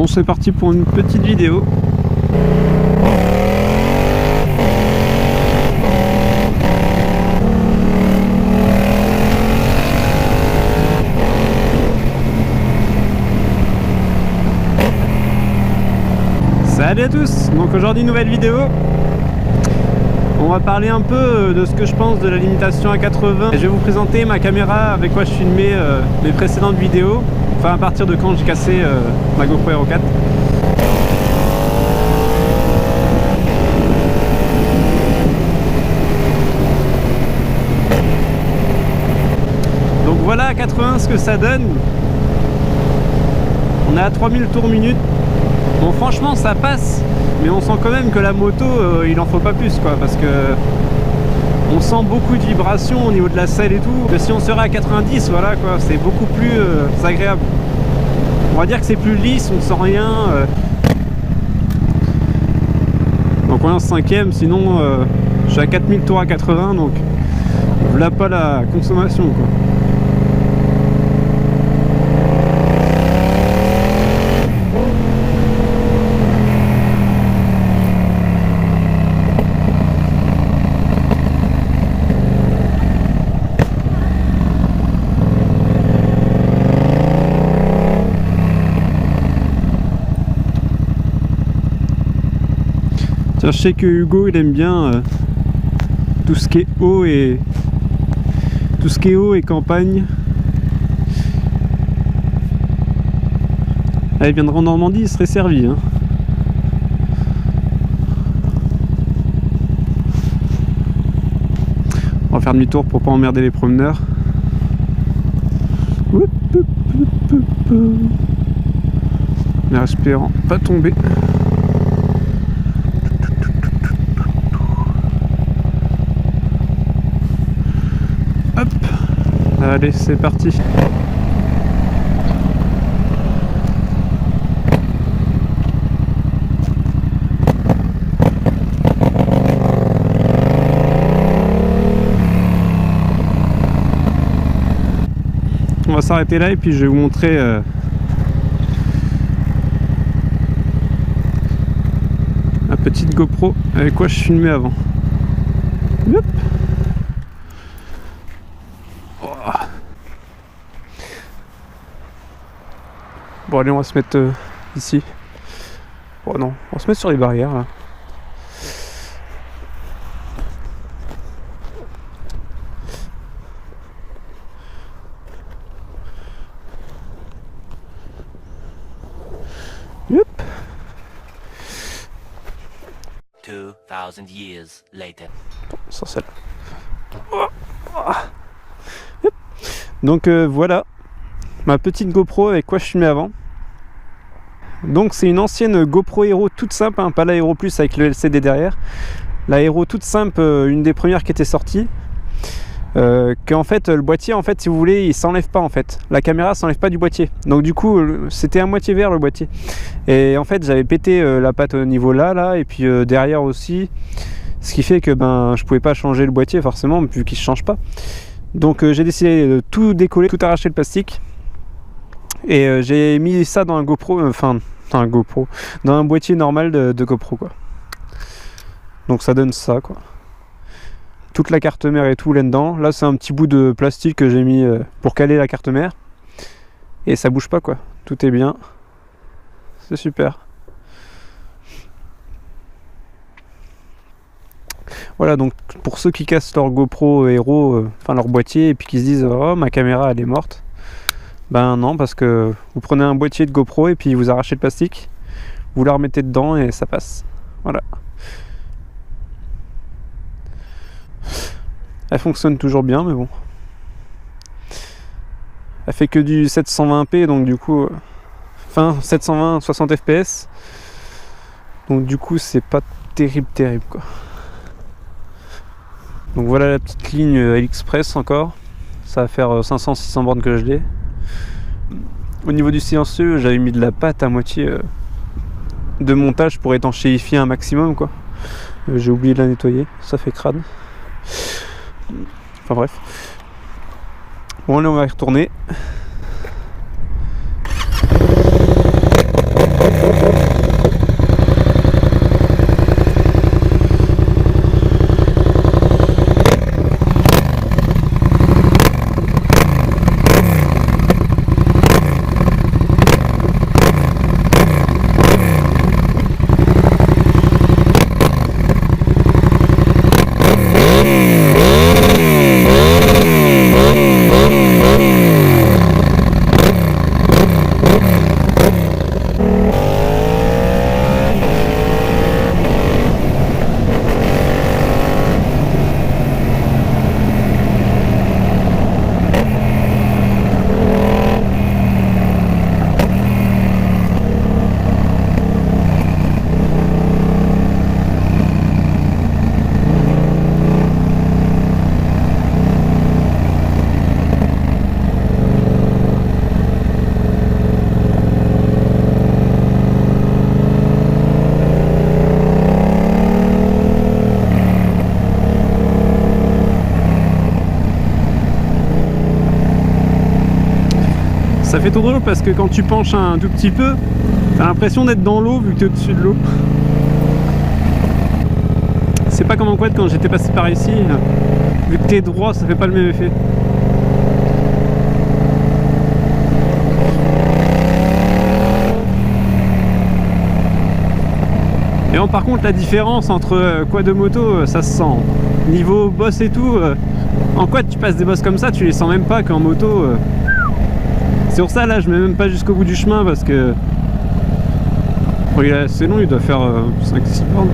c'est parti pour une petite vidéo. Salut à tous, donc aujourd'hui nouvelle vidéo. On va parler un peu de ce que je pense de la limitation à 80. Et je vais vous présenter ma caméra avec quoi je filmais mes précédentes vidéos. Enfin à partir de quand j'ai cassé ma GoPro Hero 4. Donc voilà à 80 ce que ça donne. On est à 3000 tours minute. Bon franchement ça passe, mais on sent quand même que la moto il en faut pas plus quoi, parce que on sent beaucoup de vibrations au niveau de la selle et tout. Que si on serait à 90, voilà quoi, c'est beaucoup plus agréable. On va dire que c'est plus lisse, on sent rien. Donc on est en 5ème, sinon je suis à 4000 tours à 80, donc voilà pas la consommation quoi. Je sais que Hugo il aime bien tout ce qui est eau et campagne. Ah, il viendra en Normandie, il serait servi hein. On va faire demi-tour pour pas emmerder les promeneurs. Mais espérant pas tomber. Hop, allez, c'est parti. On va s'arrêter là et puis je vais vous montrer la petite GoPro avec quoi je filmais avant. Hop. Bon allez, on va se mettre ici. Oh non, on va se mettre sur les barrières là. Yep. 2000 years later. Sans celle. Yep. Donc voilà ma petite GoPro avec quoi je filmais avant. Donc c'est une ancienne GoPro Hero toute simple, hein, pas la Hero Plus avec le LCD derrière. La Hero toute simple, une des premières qui était sortie. Qu'en fait le boîtier, en fait si vous voulez, il s'enlève pas en fait. La caméra s'enlève pas du boîtier. Donc du coup c'était à moitié vert le boîtier. Et en fait j'avais pété la patte au niveau là et puis derrière aussi. Ce qui fait que ben je pouvais pas changer le boîtier forcément vu qu'il se change pas. Donc j'ai décidé de tout décoller, tout arracher le plastique. Et j'ai mis ça dans un GoPro, dans un boîtier normal de GoPro quoi. Donc ça donne ça quoi. Toute la carte mère et tout là-dedans. Là c'est un petit bout de plastique que j'ai mis pour caler la carte mère. Et ça bouge pas quoi. Tout est bien. C'est super. Voilà, donc pour ceux qui cassent leur GoPro Hero, enfin leur boîtier, et puis qui se disent oh ma caméra elle est morte. Ben non, parce que vous prenez un boîtier de GoPro et puis vous arrachez le plastique, vous la remettez dedans et ça passe. Voilà. Elle fonctionne toujours bien, mais bon. Elle fait que du 720p, donc du coup... Enfin, 720, 60 fps. Donc du coup, c'est pas terrible quoi. Donc voilà la petite ligne AliExpress encore. Ça va faire 500-600 bornes que je l'ai. Au niveau du silencieux, j'avais mis de la pâte à moitié de montage pour étanchéifier un maximum quoi. J'ai oublié de la nettoyer, ça fait crade. Enfin bref. Bon là on va y retourner. Ça fait trop drôle parce que quand tu penches un tout petit peu, t'as l'impression d'être dans l'eau vu que t'es au-dessus de l'eau. C'est pas comme en quad quand j'étais passé par ici, vu que t'es droit, ça fait pas le même effet. Et bon, par contre la différence entre quad de moto, ça se sent. Niveau boss et tout, en quad tu passes des bosses comme ça, tu les sens même pas, qu'en moto. C'est pour ça là je mets même pas jusqu'au bout du chemin parce que bon, c'est long, il doit faire 5-6 bornes.